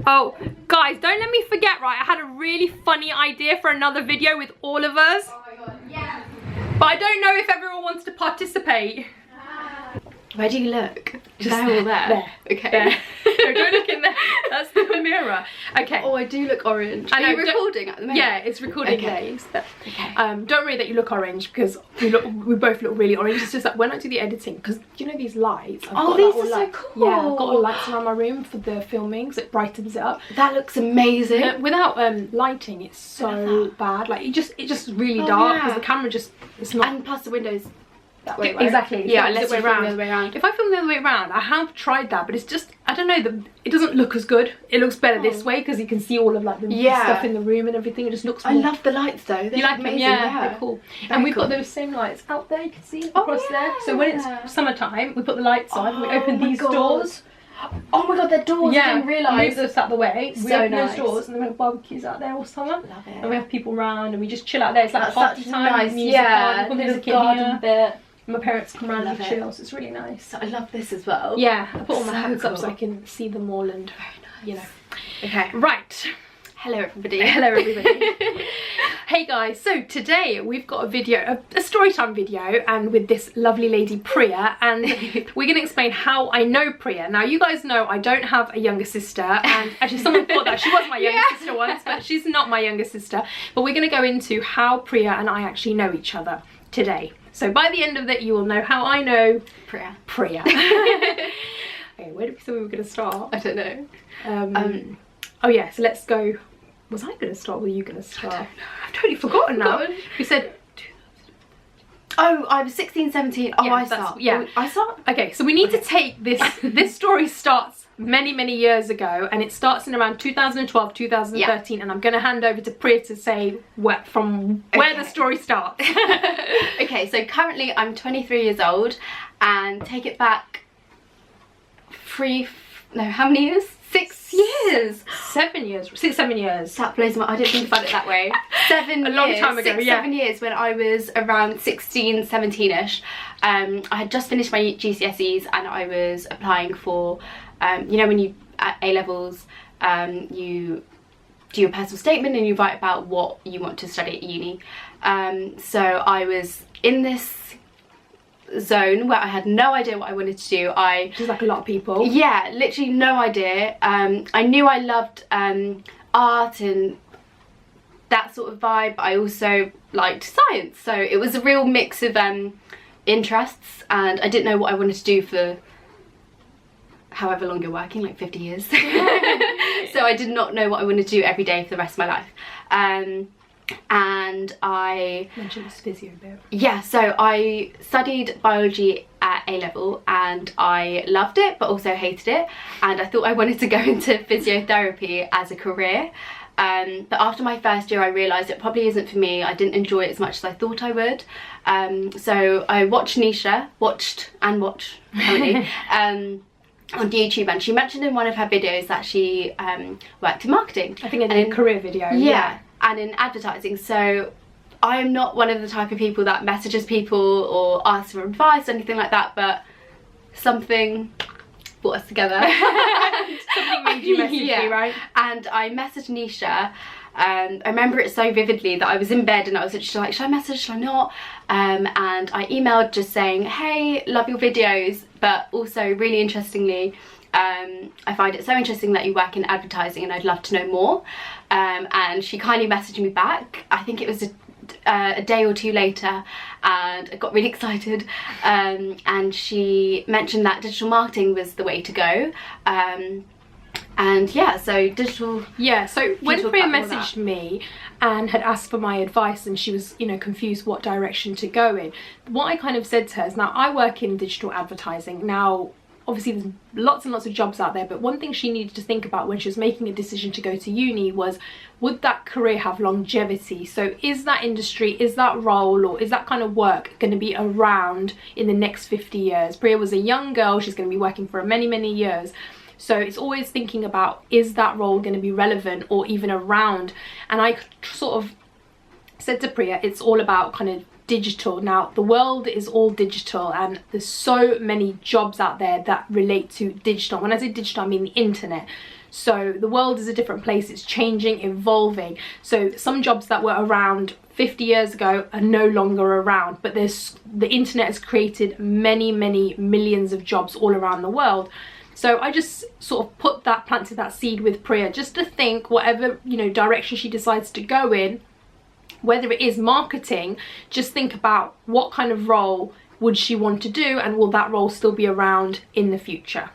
Oh, guys, don't let me forget, right? I had a really funny idea for another video with all of us. Oh my god, yeah. But I don't know if everyone wants to participate. Where do you look? Just there or there? There. Okay. There. No, don't look in there. That's the mirror. Okay. Oh, I do look orange. I know, Are you recording at the moment? Yeah, it's recording Okay. days. But, Okay. don't worry that you look orange because we both look really orange. It's just that when I do the editing, because you know these lights. I've got these like, are so cool. Yeah, I've got all lights around my room for the filming, so it brightens it up. That looks amazing. Without lighting, it's so bad. Like it just really dark because the camera it's not. And plus the windows that way, right? Exactly. Yeah, unless unless you film the other way around. If I film the other way around, I have tried that, but it's just, I don't know, it doesn't look as good. It looks better this way because you can see all of like the stuff in the room and everything. It just looks more... I love the lights though. They're You like amazing. them? Yeah, they're cool. And we've got cool. those same lights out there, you can see across there. So when it's summertime, we put the lights on and we open my these God. doors. Oh my god, they're doors. I didn't realise. Move those out the way. We So open nice. those doors and then we have barbecues out there all summer. Love it. And we have people around and we just chill out there. It's like That's party such time. nice. Music Yeah, on, there's a music in garden here. bit. My parents come around and Love chill, so it's really nice. So I love this as well. Yeah, I put all my So hats up so cool. I can see them all and, you know. Okay. Right. Hello everybody. Hello everybody. Hey guys, so today we've got a video, a storytime video, and with this lovely lady Priya, and we're going to explain how I know Priya. Now you guys know I don't have a younger sister, and actually someone thought that she was my younger sister once, but she's not my younger sister. But we're going to go into how Priya and I actually know each other today. So by the end of it you will know how I know Priya. Okay, where did we say we were going to start? I don't know. Oh yeah, so let's go. Was I going to start or were you going to start? I don't know. I've totally forgotten now. We said... Oh, I was 16, 17. Oh, Yeah, I start. yeah. I start? Okay, so we need to take this... This story starts many years ago, and it starts in around 2012, 2013, and I'm going to hand over to Priya to say where the story starts. Okay, so currently I'm 23 years old, and take it back how many years? 6 years. 7 years. 6, 7 years. That blows my... I didn't think about it that way. 7 years. A long time ago, 6, 7 years when I was around 16, 17ish. I had just finished my GCSEs and I was applying for, you know, when you, at A-levels, you do your personal statement and you write about what you want to study at uni. So I was in this zone where I had no idea what I wanted to do. Just like a lot of people. Yeah, literally no idea. I knew I loved art and that sort of vibe. I also liked science, so it was a real mix of interests, and I didn't know what I wanted to do for however long you're working, like 50 years. So I did not know what I wanted to do every day for the rest of my life. And I mentioned this physio bit. Yeah, so I studied biology at A-level and I loved it but also hated it, and I thought I wanted to go into physiotherapy as a career, but after my first year I realised it probably isn't for me. I didn't enjoy it as much as I thought I would. So I watched currently on YouTube, and she mentioned in one of her videos that she worked in marketing. I think in a career video. Yeah, and in advertising. So I am not one of the type of people that messages people or asks for advice or anything like that, but something brought us together. Something made you message me, right? And I messaged Nisha. I remember it so vividly that I was in bed and I was just like, should I message, should I not? And I emailed just saying, hey, love your videos, but also really interestingly, I find it so interesting that you work in advertising and I'd love to know more. And she kindly messaged me back. I think it was a day or two later, and I got really excited, and she mentioned that digital marketing was the way to go. And yeah, so digital... Yeah, so when Priya messaged me and had asked for my advice and she was, you know, confused what direction to go in, what I kind of said to her is, now I work in digital advertising. Now, obviously there's lots and lots of jobs out there, but one thing she needed to think about when she was making a decision to go to uni was, would that career have longevity? So is that industry, is that role, or is that kind of work going to be around in the next 50 years? Priya was a young girl, she's going to be working for many years. So it's always thinking about, is that role going to be relevant or even around? And I sort of said to Priya, it's all about kind of digital. Now the world is all digital and there's so many jobs out there that relate to digital. When I say digital, I mean the internet. So the world is a different place, it's changing, evolving. So some jobs that were around 50 years ago are no longer around, but the internet has created many millions of jobs all around the world. So I just sort of planted that seed with Priya, just to think whatever, you know, direction she decides to go in, whether it is marketing, just think about what kind of role would she want to do, and will that role still be around in the future.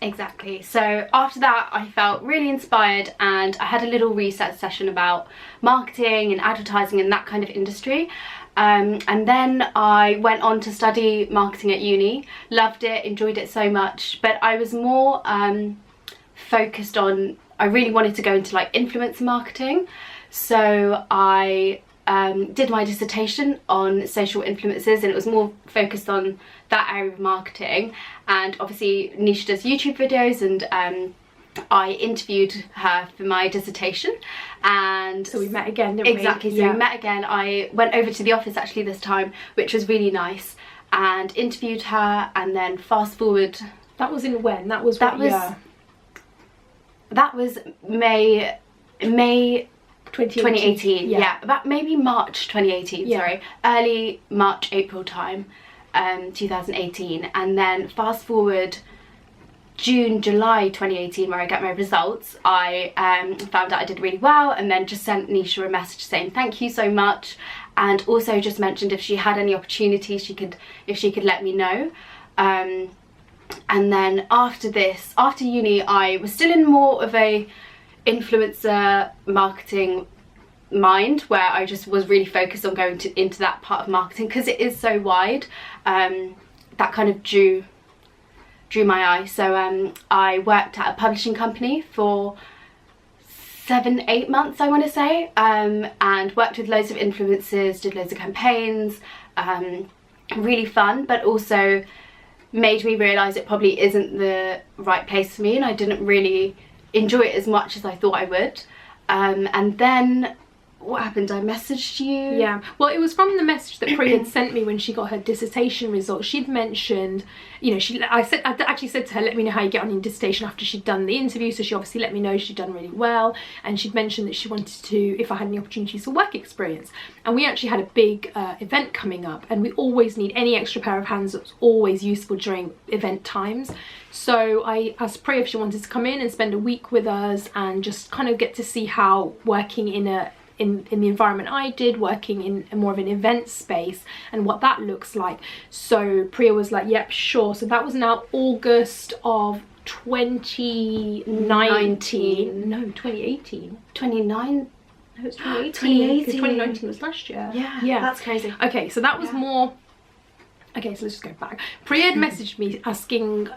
Exactly. So after that I felt really inspired, and I had a little research session about marketing and advertising and that kind of industry. And then I went on to study marketing at uni, loved it, enjoyed it so much, but I was more focused on, I really wanted to go into like influencer marketing. So I did my dissertation on social influencers, and it was more focused on that area of marketing. And obviously Nisha does YouTube videos, and I interviewed her for my dissertation, and so we met again, didn't we? Exactly. So we met again. I went over to the office actually this time, which was really nice, and interviewed her. And then fast forward, that was in when? That was May 2018. Yeah, about maybe March 2018. Sorry, early March, April time, 2018. And then fast forward June, July 2018, where I got my results, I found out I did really well, and then just sent Nisha a message saying thank you so much, and also just mentioned if she had any opportunities if she could let me know. And then after this, after uni, I was still in more of a influencer marketing mind, where I just was really focused on going into that part of marketing, because it is so wide. That kind of drew my eye. So I worked at a publishing company for 7-8 months, I want to say, and worked with loads of influencers, did loads of campaigns, really fun, but also made me realise it probably isn't the right place for me, and I didn't really enjoy it as much as I thought I would. And then what happened? I messaged you. Yeah, well, it was from the message that Priya had sent me when she got her dissertation results. She'd mentioned, you know, I actually said to her, let me know how you get on in dissertation, after she'd done the interview. So she obviously let me know she'd done really well, and she'd mentioned that she wanted to, if I had any opportunities for work experience. And we actually had a big event coming up, and we always need any extra pair of hands. That's always useful during event times. So I asked Priya if she wanted to come in and spend a week with us and just kind of get to see how working in the environment I did, working in more of an event space, and what that looks like. So Priya was like, yep, sure. So that was now August of 2019. No, 2018. 29. No, it's 2018. 2018. 2019 was last year. Yeah, that's crazy. Okay, so that was more. Okay, so let's just go back. Priya had messaged me asking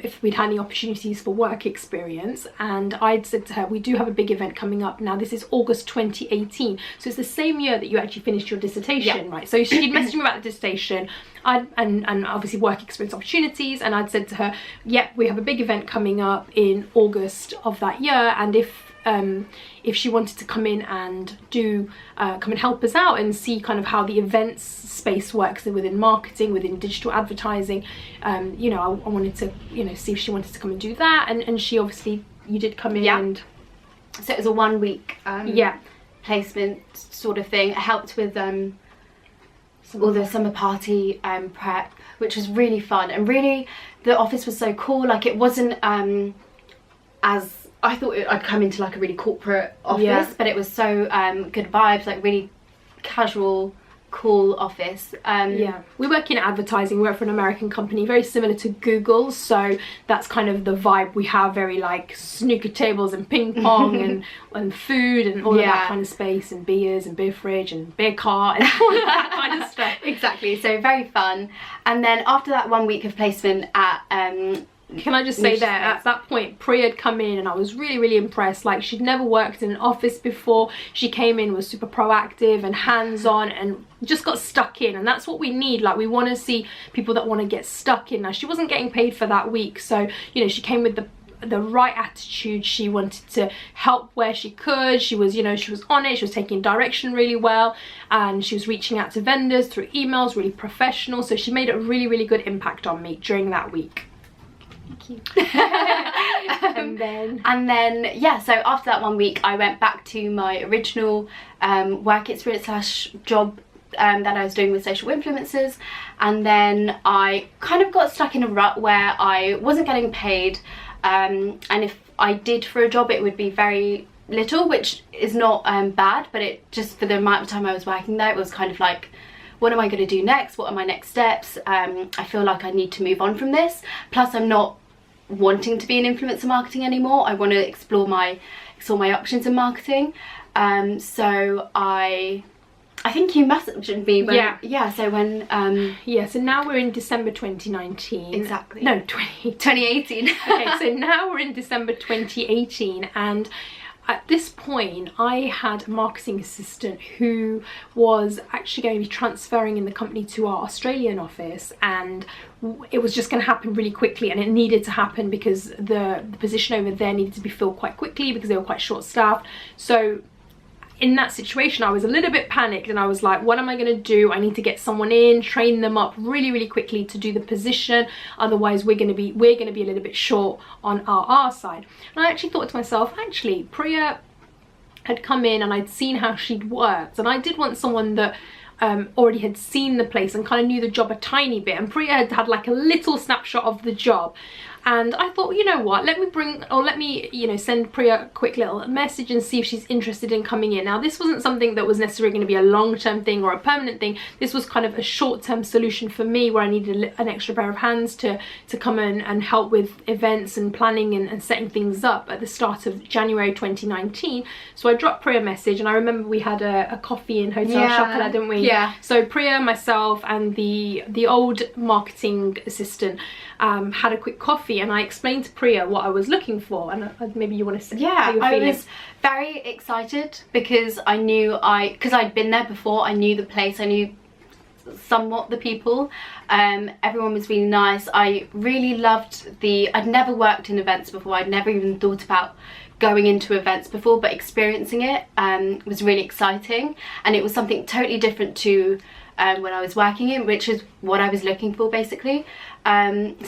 if we'd had any opportunities for work experience, and I'd said to her, we do have a big event coming up. Now, this is August 2018, so it's the same year that you actually finished your dissertation, right? So she'd messaged me about the dissertation, and obviously work experience opportunities, and I'd said to her, yep, we have a big event coming up in August of that year, and if she wanted to come in and come and help us out and see kind of how the events space works within marketing, within digital advertising, you know, I wanted to, you know, see if she wanted to come and do that, and she obviously, you did come in. And so it was a 1 week placement sort of thing. It helped with all the summer party prep, which was really fun, and really the office was so cool. Like, it wasn't as I thought I'd come into like a really corporate office, but it was so good vibes, like really casual, cool office. Yeah, we work in advertising. We work for an American company, very similar to Google, so that's kind of the vibe we have, very like snooker tables and ping pong and food and all of that kind of space, and beers and beer fridge and beer cart and all of that kind of stuff. Exactly, so very fun. And then after that 1 week of placement at can I just say there, at that point, Priya had come in and I was really impressed. Like, she'd never worked in an office before. She came in, was super proactive and hands-on, and just got stuck in, and that's what we need. Like, we want to see people that want to get stuck in. Now, she wasn't getting paid for that week, so, you know, she came with the right attitude. She wanted to help where she could. She was, you know, she was on it. She was taking direction really well, and she was reaching out to vendors through emails, really professional. So she made a really good impact on me during that week. Thank Thank you. And then yeah, so after that 1 week I went back to my original work experience / job that I was doing with social influencers, and then I kind of got stuck in a rut where I wasn't getting paid, and if I did for a job it would be very little, which is not bad, but it just, for the amount of time I was working there, it was kind of like, what am I going to do next? What are my next steps? I feel like I need to move on from this. Plus I'm not wanting to be in influencer marketing anymore. I want to explore my options in marketing. So I think you messaged me when, so when so now we're in December 2019. Exactly. No, 2018. Okay, so now we're in December 2018, and at this point I had a marketing assistant who was actually going to be transferring in the company to our Australian office, and it was just going to happen really quickly, and it needed to happen because the position over there needed to be filled quite quickly because they were quite short-staffed. So in that situation I was a little bit panicked, and I was like, what am I going to do? I need to get someone in, train them up really quickly to do the position, otherwise we're going to be a little bit short on our side. And I actually thought to myself, actually Priya had come in and I'd seen how she'd worked, and I did want someone that already had seen the place and kind of knew the job a tiny bit, and Priya had like a little snapshot of the job. And I thought, you know what, let me you know, send Priya a quick little message and see if she's interested in coming in. Now this wasn't something that was necessarily going to be a long-term thing or a permanent thing. This was kind of a short-term solution for me, where I needed an extra pair of hands to come in and help with events and planning and setting things up at the start of January 2019. So I dropped Priya a message, and I remember we had a coffee in Hotel Chocolat, didn't we? Yeah. So Priya, myself and the old marketing assistant had a quick coffee, and I explained to Priya what I was looking for, and maybe you want to say how you're feeling. I was very excited because I knew because I'd been there before, I knew the place, I knew somewhat the people, everyone was really nice. I really loved I'd never worked in events before, I'd never even thought about going into events before, but experiencing it was really exciting, and it was something totally different to when I was working in, which is what I was looking for basically. So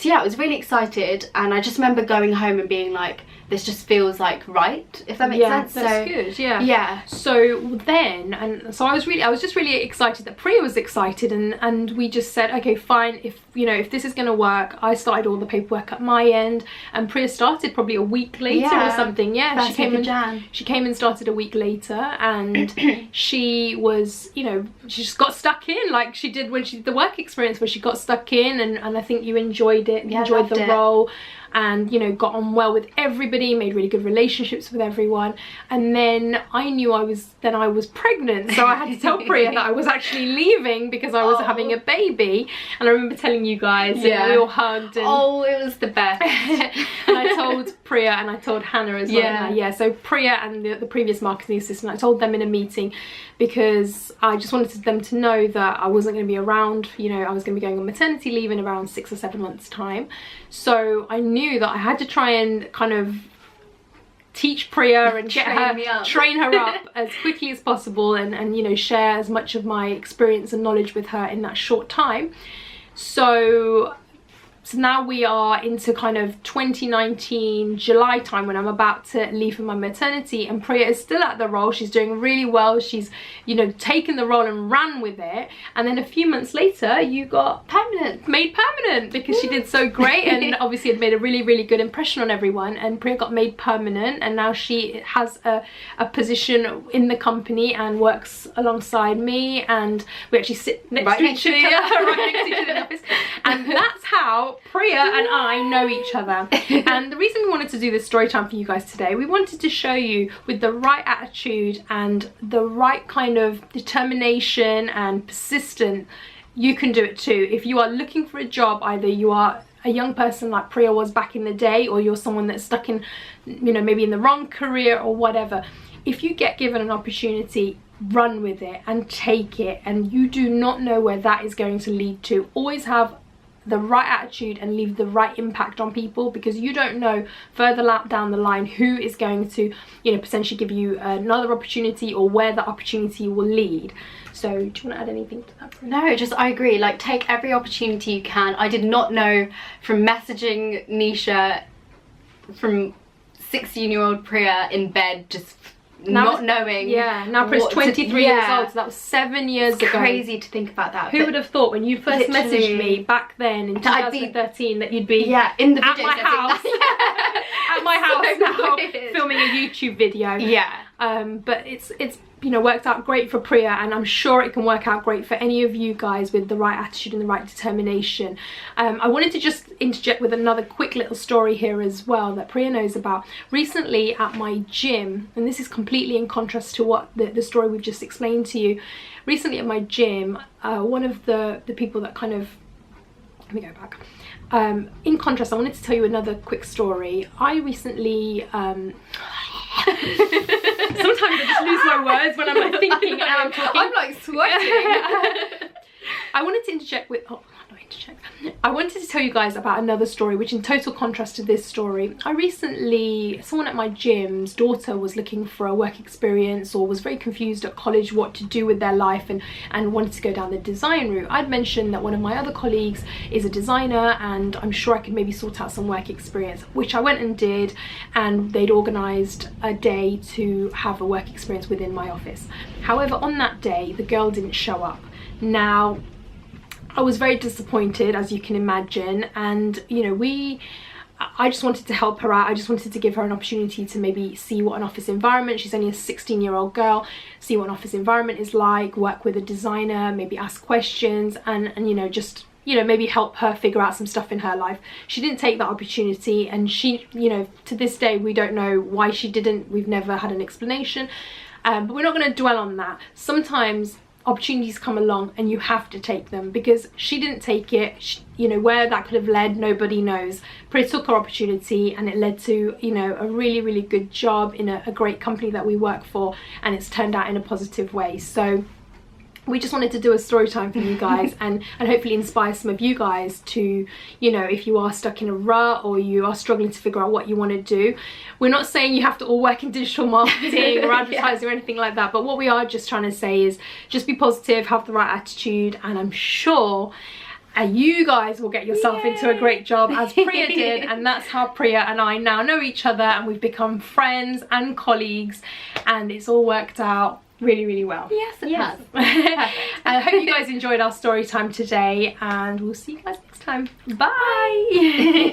yeah, I was really excited, and I just remember going home and being like, this just feels like right, if that makes sense. That's good. Yeah. So then, and so I was just really excited that Priya was excited, and we just said, okay, fine, if this is going to work. I started all the paperwork at my end, and Priya started probably a week later or something. Yeah, she came and started a week later, and she was, she just got stuck in like she did when she did the work experience, where she got stuck in, and I think you enjoyed it, enjoyed the role, and got on well with everybody, made really good relationships with everyone. And then I knew I was pregnant, so I had to tell Priya that I was actually leaving because I was having a baby. And I remember telling you guys, and we all hugged, and it was the best. And I told Priya, and I told Hannah as well. So Priya and the previous marketing assistant, I told them in a meeting, because I just wanted them to know that I wasn't going to be around. I was going to be going on maternity leave in around 6 or 7 months time. So I knew that I had to try and kind of teach Priya and train her up as quickly as possible, and share as much of my experience and knowledge with her in that short time. So now we are into kind of 2019 July time, when I'm about to leave for my maternity, and Priya is still at the role. She's doing really well. She's taken the role and ran with it, and then a few months later you got made permanent because she did so great, and obviously had made a really good impression on everyone. And Priya got made permanent, and now she has a position in the company and works alongside me, and we actually sit next to each other in the office, and that's how Priya and I know each other. And the reason we wanted to do this story time for you guys today, we wanted to show you, with the right attitude and the right kind of determination and persistent, you can do it too. If you are looking for a job, either you are a young person like Priya was back in the day, or you're someone that's stuck in, maybe in the wrong career or whatever. If you get given an opportunity, run with it and take it, and you do not know where that is going to lead to. Always have the right attitude and leave the right impact on people, because you don't know further down the line who is going to, you know, potentially give you another opportunity or where the opportunity will lead. So do you want to add anything to that? No, just I agree, like take every opportunity you can. I did not know from messaging Nisha from 16-year-old Priya in bed, just not knowing. Yeah, now Priya's 23 years old, so that was 7 years ago. Crazy to think about that. Who would have thought when you first messaged me back then in 2013 that you'd be in the at my house at my house now filming a YouTube video. Yeah. But it's you know, worked out great for Priya, and I'm sure it can work out great for any of you guys with the right attitude and the right determination. I wanted to just interject with another quick little story here as well that Priya knows about. Recently at my gym, and this is completely in contrast to what the story we've just explained to you. Recently at my gym, one of the people that kind of, let me go back. In contrast, I wanted to tell you another quick story. I recently sometimes I just lose my words when I'm like thinking and I'm talking. I'm like sweating. I wanted to interject with, I wanted to tell you guys about another story which in total contrast to this story. Someone at my gym's daughter was looking for a work experience or was very confused at college what to do with their life and wanted to go down the design route. I'd mentioned that one of my other colleagues is a designer and I'm sure I could maybe sort out some work experience, which I went and did, and they'd organised a day to have a work experience within my office. However, on that day the girl didn't show up. Now I was very disappointed, as you can imagine, and you know, I just wanted to help her out. I just wanted to give her an opportunity to maybe see what an office environment, she's only a 16-year-old girl, see what an office environment is like, work with a designer, maybe ask questions, and you know, just, you know, maybe help her figure out some stuff in her life. She didn't take that opportunity, and she, you know, to this day we don't know why she didn't. We've never had an explanation, but we're not going to dwell on that. Sometimes opportunities come along and you have to take them, because she didn't take it. You know, where that could have led, nobody knows. Priya took her opportunity and it led to, you know, a really good job in a great company that we work for, and it's turned out in a positive way. So we just wanted to do a story time for you guys and hopefully inspire some of you guys to, you know, if you are stuck in a rut or you are struggling to figure out what you want to do. We're not saying you have to all work in digital marketing or advertising or anything like that, but what we are just trying to say is just be positive, have the right attitude, and I'm sure you guys will get yourself into a great job as Priya did, and that's how Priya and I now know each other, and we've become friends and colleagues, and it's all worked out really well. Yes, it has. I hope you guys enjoyed our story time today, and we'll see you guys next time. Bye.